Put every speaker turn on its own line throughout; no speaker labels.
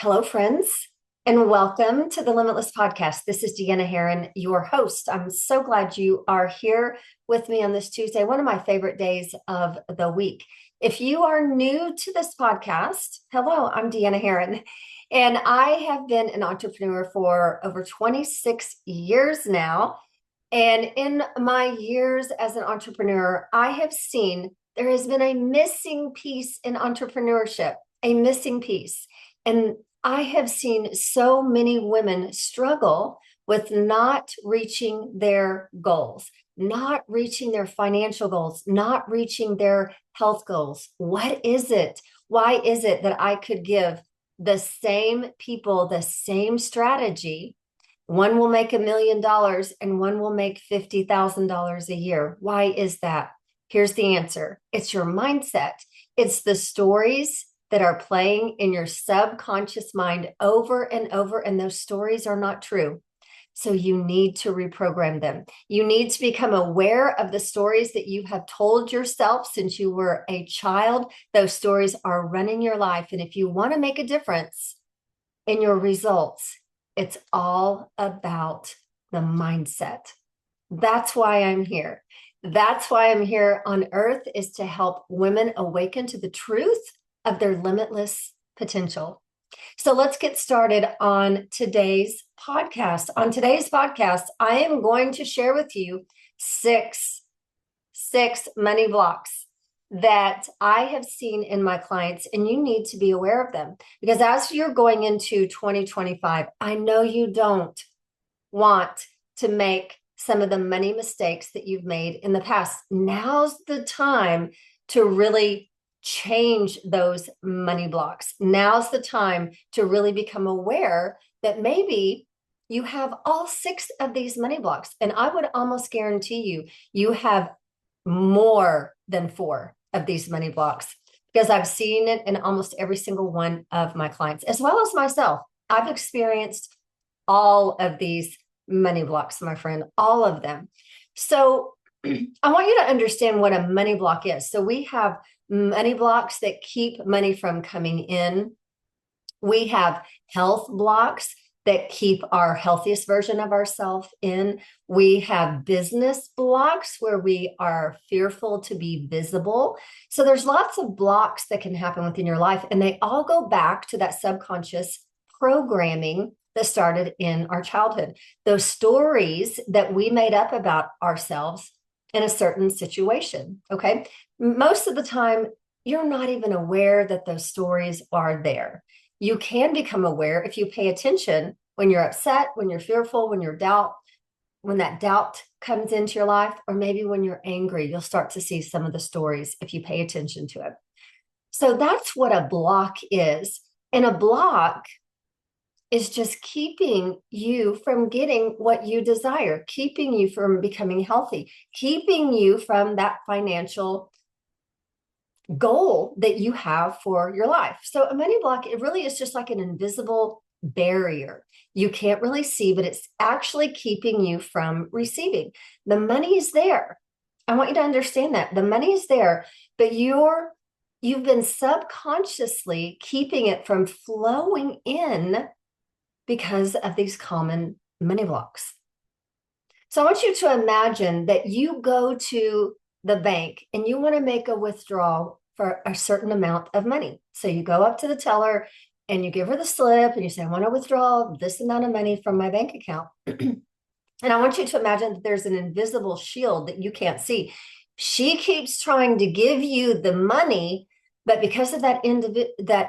Hello, friends, and welcome to the Limitless Podcast. This is Deanna Herron, your host. I'm so glad you are here with me on this Tuesday, one of my favorite days of the week. If you are new to this podcast, hello, I'm Deanna Herron, and I have been an entrepreneur for over 26 years now. And in my years as an entrepreneur, I have seen there has been a missing piece in entrepreneurship, a missing piece. And I have seen so many women struggle with not reaching their goals, not reaching their financial goals, not reaching their health goals. What is it? Why is it that I could give the same people the same strategy? One will make $1 million and one will make $50,000 a year. Why is that? Here's the answer. It's your mindset. It's the stories that are playing in your subconscious mind over and over, and those stories are not true. So you need to reprogram them. You need to become aware of the stories that you have told yourself since you were a child. Those stories are running your life. And if you want to make a difference in your results, it's all about the mindset. That's why I'm here. That's why I'm here on earth, is to help women awaken to the truth of their limitless potential. So let's get started on today's podcast. On today's podcast, I am going to share with you six money blocks that I have seen in my clients, and you need to be aware of them. Because as you're going into 2025, I know you don't want to make some of the money mistakes that you've made in the past. Now's the time to really change those money blocks. Now's the time to really become aware that maybe you have all six of these money blocks. And I would almost guarantee you have more than four of these money blocks, because I've seen it in almost every single one of my clients, as well as myself. I've experienced all of these money blocks, my friend, all of them. So I want you to understand what a money block is. So we have money blocks that keep money from coming in. We have health blocks that keep our healthiest version of ourselves in. We have business blocks where we are fearful to be visible. So there's lots of blocks that can happen within your life, and they all go back to that subconscious programming that started in our childhood. Those stories that we made up about ourselves in a certain situation, okay? Most of the time, you're not even aware that those stories are there. You can become aware if you pay attention when you're upset, when you're fearful, when that doubt comes into your life, or maybe when you're angry, you'll start to see some of the stories if you pay attention to it. So that's what a block is. And a block is just keeping you from getting what you desire, keeping you from becoming healthy, keeping you from that financial goal that you have for your life. So a money block, it really is just like an invisible barrier. You can't really see, but it's actually keeping you from receiving. The money is there. I want you to understand that the money is there, but you've been subconsciously keeping it from flowing in because of these common money blocks. So I want you to imagine that you go to the bank and you want to make a withdrawal for a certain amount of money. So you go up to the teller and you give her the slip and you say, I want to withdraw this amount of money from my bank account. And I want you to imagine that there's an invisible shield that you can't see. She keeps trying to give you the money, but because of that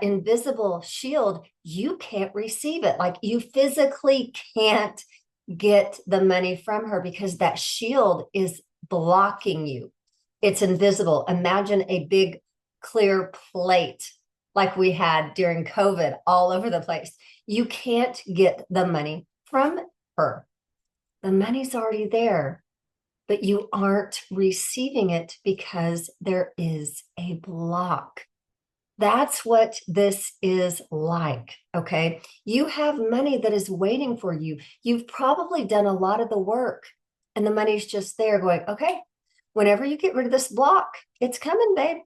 invisible shield, you can't receive it. Like, you physically can't get the money from her because that shield is blocking you. It's invisible. Imagine a big clear plate like we had during COVID all over the place. You can't get the money from her. The money's already there, but you aren't receiving it because there is a block. That's what this is like, okay? You have money that is waiting for you. You've probably done a lot of the work, and the money's just there going, okay, whenever you get rid of this block, it's coming, babe.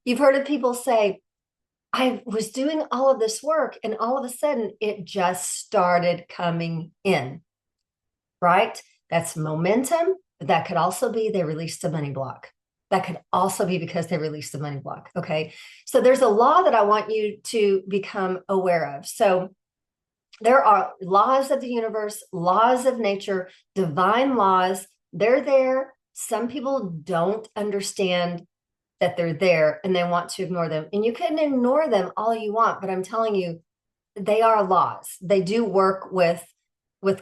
You've heard of people say, I was doing all of this work, and all of a sudden it just started coming in, right? That's momentum. But that could also be they released a money block. That could also be because they released the money block. Okay. So there's a law that I want you to become aware of. So there are laws of the universe, laws of nature, divine laws. They're there. Some people don't understand that they're there and they want to ignore them. And you can ignore them all you want, but I'm telling you, they are laws. They do work with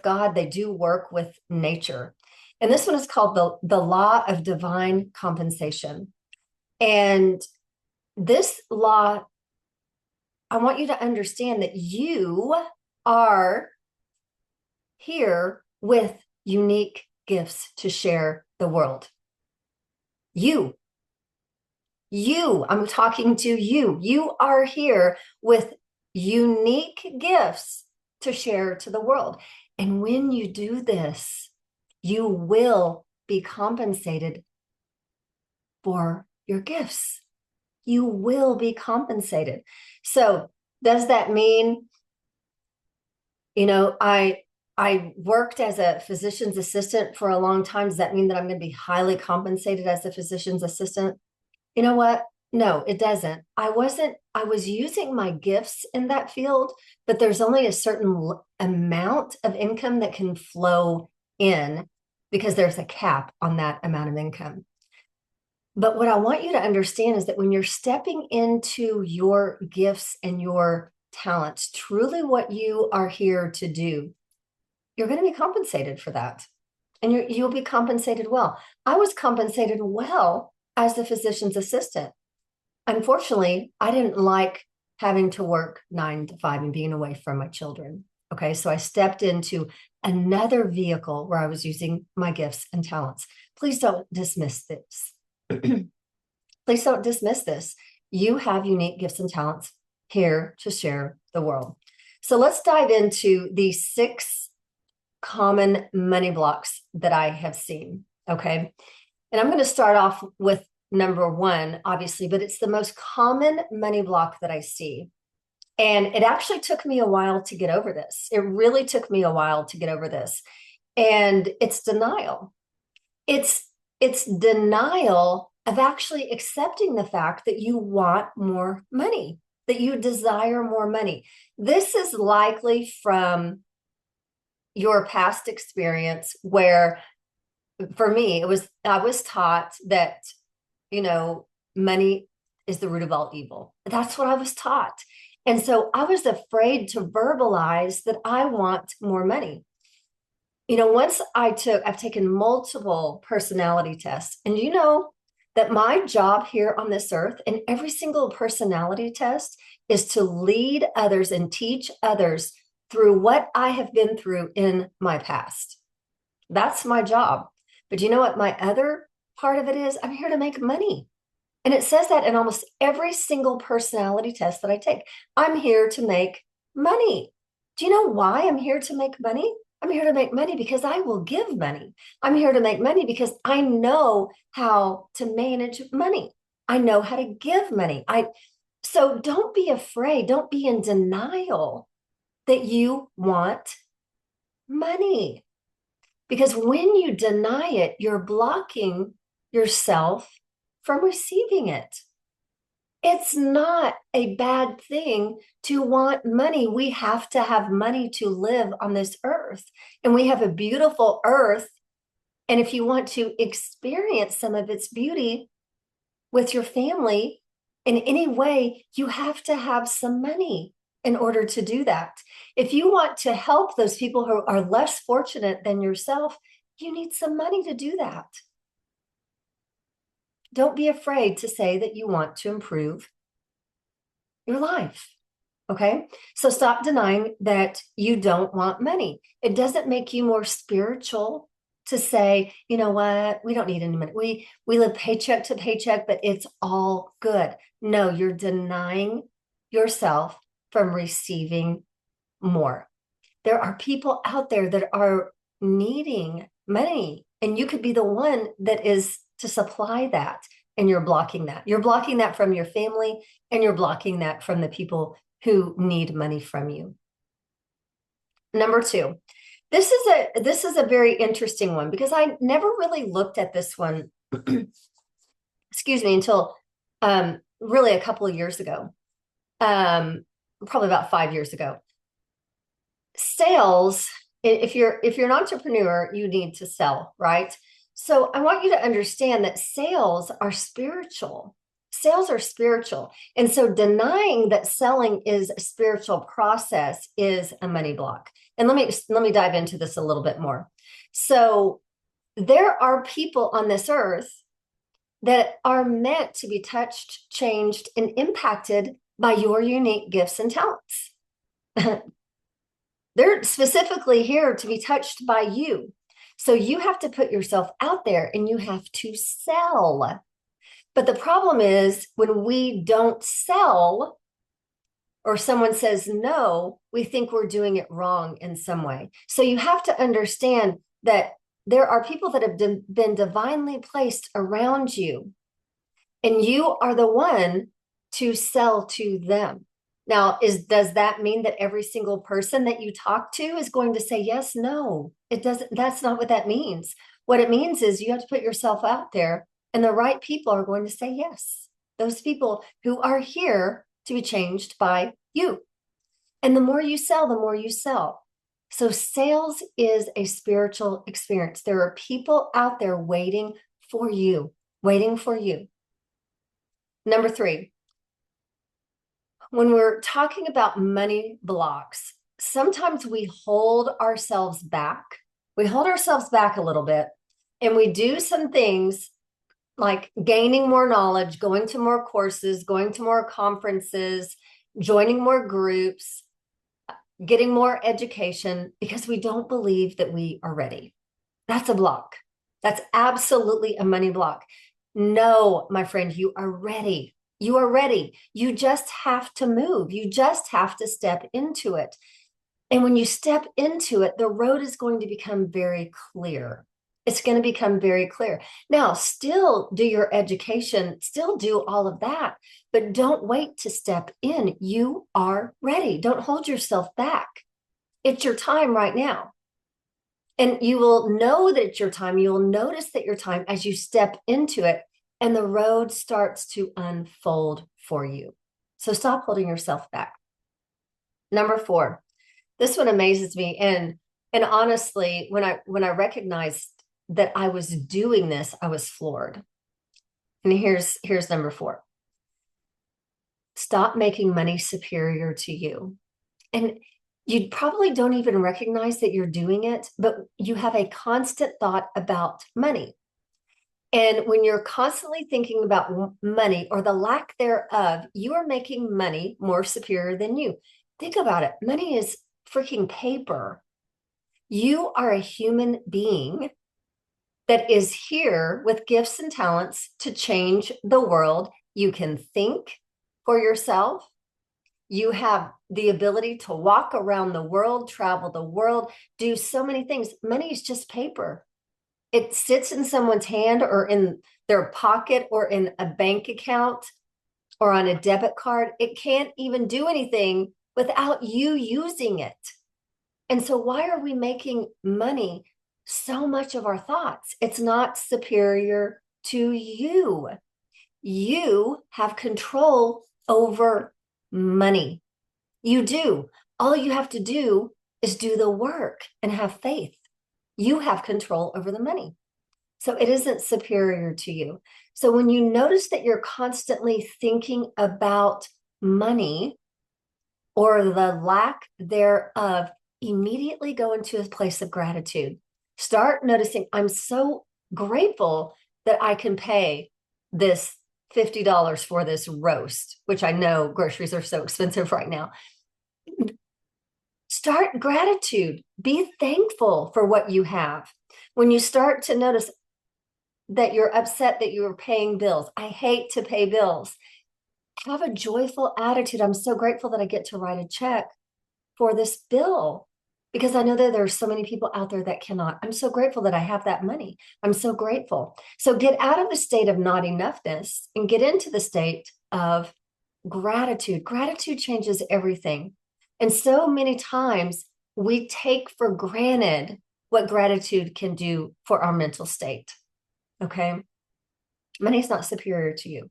God. They do work with nature. And this one is called the law of divine compensation. And this law, I want you to understand that you are here with unique gifts to share the world. I'm talking to you. You are here with unique gifts to share to the world. And when you do this, you will be compensated for your gifts. You will be compensated. So does that mean, I worked as a physician's assistant for a long time. Does that mean that I'm going to be highly compensated as a physician's assistant? You know what? No, it doesn't. I was using my gifts in that field, but there's only a certain amount of income that can flow in because there's a cap on that amount of income. But what I want you to understand is that when you're stepping into your gifts and your talents, truly what you are here to do, you're going to be compensated for that. And you'll be compensated well. I was compensated well as the physician's assistant. Unfortunately, I didn't like having to work 9 to 5 and being away from my children. Okay, so I stepped into another vehicle where I was using my gifts and talents. Please don't dismiss this. Please don't dismiss this. You have unique gifts and talents here to share the world. So let's dive into the 6 common money blocks that I have seen. Okay. And I'm going to start off with number 1, obviously, but it's the most common money block that I see. And it actually took me a while to get over this. It really took me a while to get over this. And it's denial. It's denial of actually accepting the fact that you want more money, that you desire more money. This is likely from your past experience where, for me, I was taught that, money is the root of all evil. That's what I was taught. And so I was afraid to verbalize that I want more money. Once I've taken multiple personality tests, and that my job here on this earth and every single personality test is to lead others and teach others through what I have been through in my past. That's my job. But you know what? My other part of it is I'm here to make money. And it says that in almost every single personality test that I take. I'm here to make money. Do you know why I'm here to make money? I'm here to make money because I will give money. I'm here to make money because I know how to manage money. I know how to give money. So don't be afraid. Don't be in denial that you want money. Because when you deny it, you're blocking yourself from receiving it. It's not a bad thing to want money. We have to have money to live on this earth. And we have a beautiful earth. And if you want to experience some of its beauty with your family in any way, you have to have some money in order to do that. If you want to help those people who are less fortunate than yourself, you need some money to do that. Don't be afraid to say that you want to improve your life. Okay. So stop denying that you don't want money. It doesn't make you more spiritual to say, you know what, we don't need any money. We live paycheck to paycheck, but it's all good. No, you're denying yourself from receiving more. There are people out there that are needing money, and you could be the one that is to supply that. and you're blocking that. You're blocking that from your family, and you're blocking that from the people who need money from you. Number two, this is a very interesting one because I never really looked at this one, excuse me, until really a couple of years ago, probably about 5 years ago. Sales, if you're an entrepreneur, you need to sell, right? So I want you to understand that sales are spiritual. Sales are spiritual. And so denying that selling is a spiritual process is a money block. And let me dive into this a little bit more. So there are people on this earth that are meant to be touched, changed, and impacted by your unique gifts and talents. They're specifically here to be touched by you. So you have to put yourself out there and you have to sell. But the problem is when we don't sell or someone says no, we think we're doing it wrong in some way. So you have to understand that there are people that have been divinely placed around you, and you are the one to sell to them. Now, does that mean that every single person that you talk to is going to say yes? No, it doesn't. That's not what that means. What it means is you have to put yourself out there, and the right people are going to say yes. Those people who are here to be changed by you. And the more you sell, the more you sell. So sales is a spiritual experience. There are people out there waiting for you, waiting for you. Number three, when we're talking about money blocks, sometimes we hold ourselves back. We hold ourselves back a little bit, and we do some things like gaining more knowledge, going to more courses, going to more conferences, joining more groups, getting more education because we don't believe that we are ready. That's a block. That's absolutely a money block. No, my friend, you are ready. You are ready. You just have to move. You just have to step into it. And when you step into it, the road is going to become very clear. It's going to become very clear. Now, still do your education, still do all of that, but don't wait to step in. You are ready. Don't hold yourself back. It's your time right now. And you will know that it's your time. You will notice that your time as you step into it, and the road starts to unfold for you. So stop holding yourself back. Number four, this one amazes me. And honestly, when I recognized that I was doing this, I was floored. And here's number four. Stop making money superior to you. And you probably don't even recognize that you're doing it, but you have a constant thought about money. And when you're constantly thinking about money or the lack thereof, you are making money more superior than you. Think about it. Money is freaking paper. You are a human being that is here with gifts and talents to change the world. You can think for yourself. You have the ability to walk around the world, travel the world, do so many things. Money is just paper. It sits in someone's hand or in their pocket or in a bank account or on a debit card. It can't even do anything without you using it. And so why are we making money so much of our thoughts? It's not superior to you. You have control over money. You do. All you have to do is do the work and have faith. You have control over the money. So it isn't superior to you. So when you notice that you're constantly thinking about money or the lack thereof, immediately go into a place of gratitude. Start noticing, I'm so grateful that I can pay this $50 for this roast, which I know groceries are so expensive right now. Start gratitude. Be thankful for what you have. When you start to notice that you're upset that you are paying bills, I hate to pay bills. Have a joyful attitude. I'm so grateful that I get to write a check for this bill. because I know that there are so many people out there that cannot. I'm so grateful that I have that money. I'm so grateful. So get out of the state of not enoughness and get into the state of gratitude. Gratitude changes everything. And so many times we take for granted what gratitude can do for our mental state. Okay. Money is not superior to you.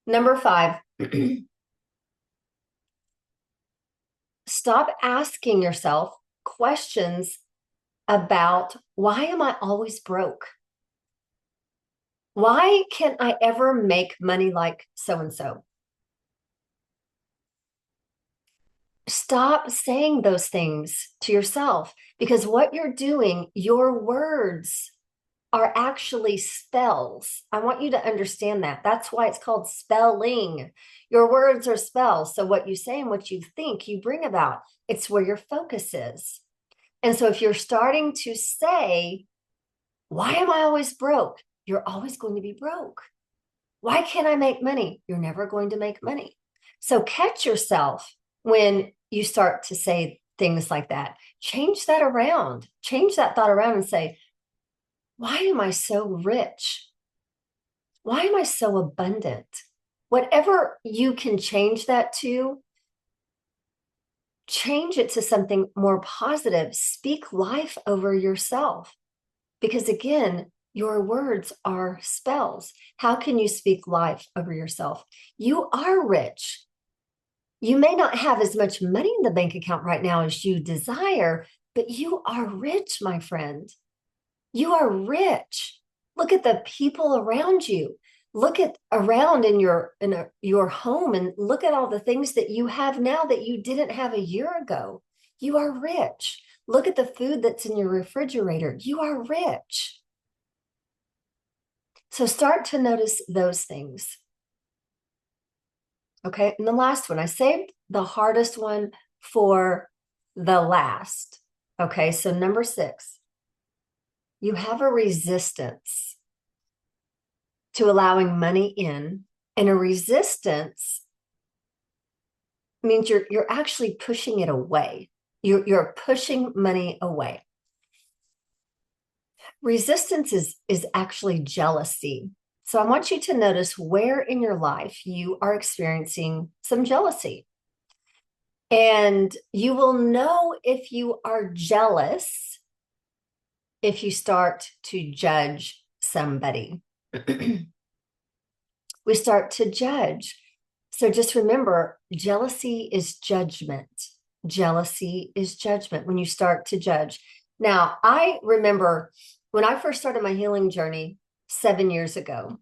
Number 5, stop asking yourself questions about why am I always broke? Why can't I ever make money like so and so? Stop saying those things to yourself, because what you're doing, your words are actually spells. I want you to understand that. That's why it's called spelling. Your words are spells. So what you say and what you think, you bring about. It's where your focus is. And so if you're starting to say, why am I always broke? You're always going to be broke. Why can't I make money? You're never going to make money. So catch yourself when you start to say things like that. Change that around. Change that thought around and say, why am I so rich? Why am I so abundant? Whatever you can change that to, change it to something more positive. Speak life over yourself. Because again, your words are spells. How can you speak life over yourself? You are rich. You may not have as much money in the bank account right now as you desire, but you are rich, my friend. You are rich. Look at the people around you. Look at around in your home and look at all the things that you have now that you didn't have a year ago. You are rich. Look at the food that's in your refrigerator. You are rich. So start to notice those things. Okay. And the last one, I saved the hardest one for the last. Okay. So number 6, you have a resistance to allowing money in, and a resistance means you're actually pushing it away. You're pushing money away. Resistance is actually jealousy. So I want you to notice where in your life you are experiencing some jealousy. And you will know if you are jealous if you start to judge somebody. We start to judge. So just remember, jealousy is judgment. Jealousy is judgment when you start to judge. Now, I remember when I first started my healing journey 7 years ago,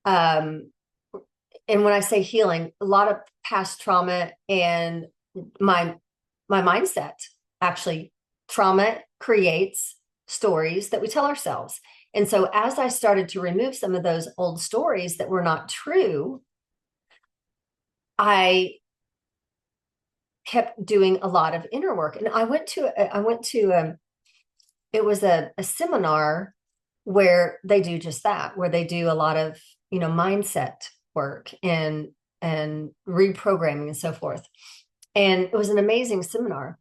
and when I say healing, a lot of past trauma and my mindset. Actually, trauma creates stories that we tell ourselves. And so as I started to remove some of those old stories that were not true, I kept doing a lot of inner work. And I went to it was a seminar where they do just that, where they do a lot of, mindset work and reprogramming and so forth. And it was an amazing seminar.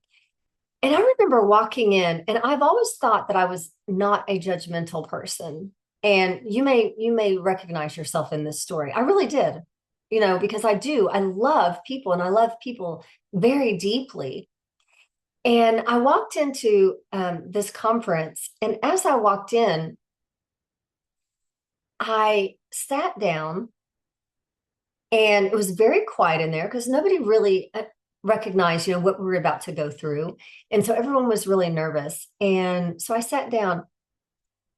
And I remember walking in, and I've always thought that I was not a judgmental person. And you may recognize yourself in this story. I really did, because I do. I love people, and I love people very deeply. And I walked into this conference, and as I walked in, I sat down, and it was very quiet in there because nobody really recognized, what we were about to go through. And so everyone was really nervous. And so I sat down,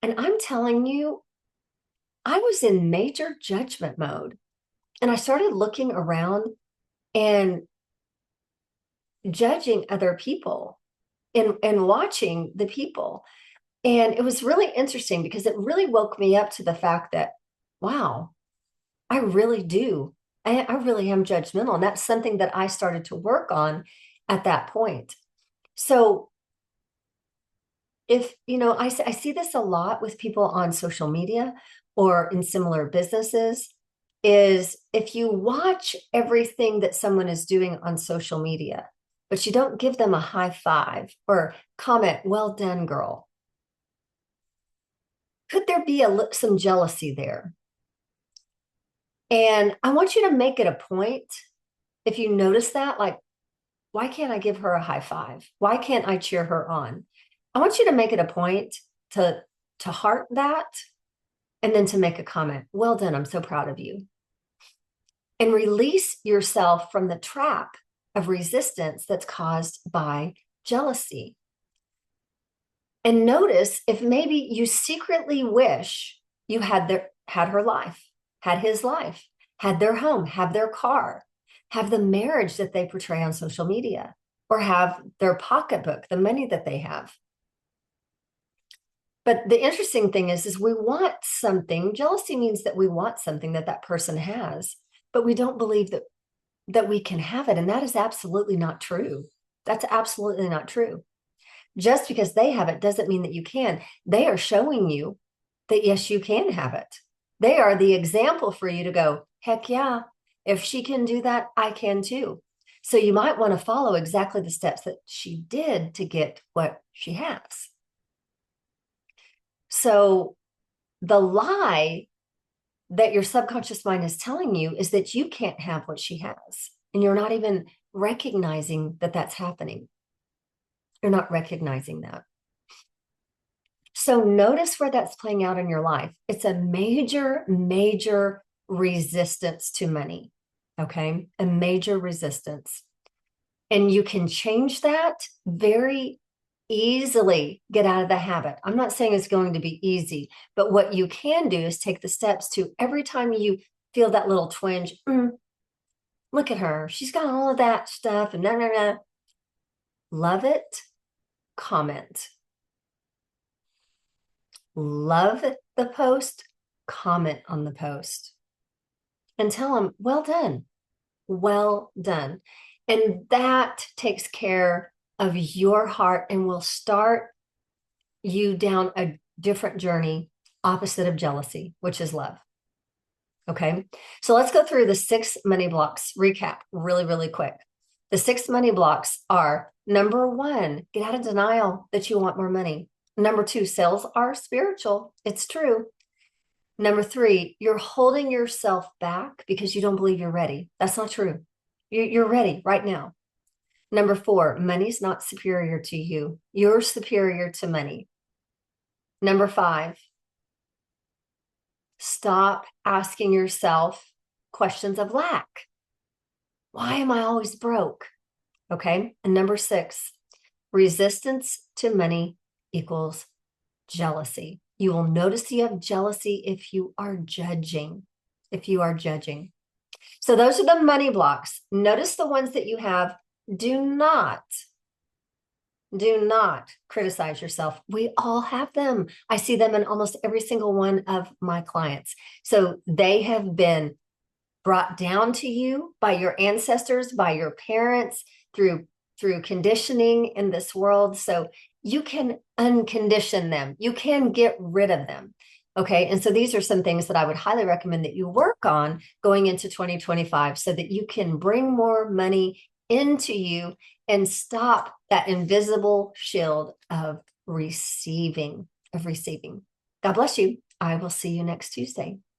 and I'm telling you, I was in major judgment mode. And I started looking around and judging other people and watching the people. And it was really interesting because it really woke me up to the fact that, wow, I really do. I really am judgmental. And that's something that I started to work on at that point. So if, I see this a lot with people on social media or in similar businesses, is if you watch everything that someone is doing on social media, but you don't give them a high five or comment, well done, girl. Could there be some jealousy there? And I want you to make it a point, if you notice that, like, why can't I give her a high five? Why can't I cheer her on? I want you to make it a point to heart that and then to make a comment. Well done. I'm so proud of you. And release yourself from the trap of resistance that's caused by jealousy. And notice if maybe you secretly wish you had her life, had his life, had their home, have their car, have the marriage that they portray on social media, or have their pocketbook, the money that they have. But the interesting thing is we want something. Jealousy means that we want something that person has, but we don't believe that we can have it. And that is absolutely not true. That's absolutely not true. Just because they have it doesn't mean that you can. They are showing you that, yes, you can have it. They are the example for you to go, heck yeah, if she can do that, I can too. So you might want to follow exactly the steps that she did to get what she has. So the lie that your subconscious mind is telling you is that you can't have what she has. And you're not even recognizing that that's happening. You're not recognizing that. So notice where that's playing out in your life. It's a major, major resistance to money. Okay. A major resistance. And you can change that very easily, get out of the habit. I'm not saying it's going to be easy, but what you can do is take the steps to every time you feel that little twinge, look at her. She's got all of that stuff and love it, comment. Love the post, comment on the post, and tell them, well done, well done. And that takes care of your heart and will start you down a different journey opposite of jealousy, which is love. Okay. So let's go through the 6 money blocks. Recap really, really quick. The 6 money blocks are: number 1, get out of denial that you want more money. Number 2, sales are spiritual. It's true. Number 3, you're holding yourself back because you don't believe you're ready. That's not true. You're ready right now. Number 4, money's not superior to you. You're superior to money. Number 5, stop asking yourself questions of lack. Why am I always broke? Okay. And number 6, resistance to money equals jealousy. You will notice you have jealousy if you are judging. If you are judging. So those are the money blocks. Notice the ones that you have. Do not criticize yourself. We all have them. I see them in almost every single one of my clients. So they have been brought down to you by your ancestors, by your parents, through conditioning in this world. So you can uncondition them. You can get rid of them. Okay. And so these are some things that I would highly recommend that you work on going into 2025 so that you can bring more money into you and stop that invisible shield of receiving, God bless you. I will see you next Tuesday.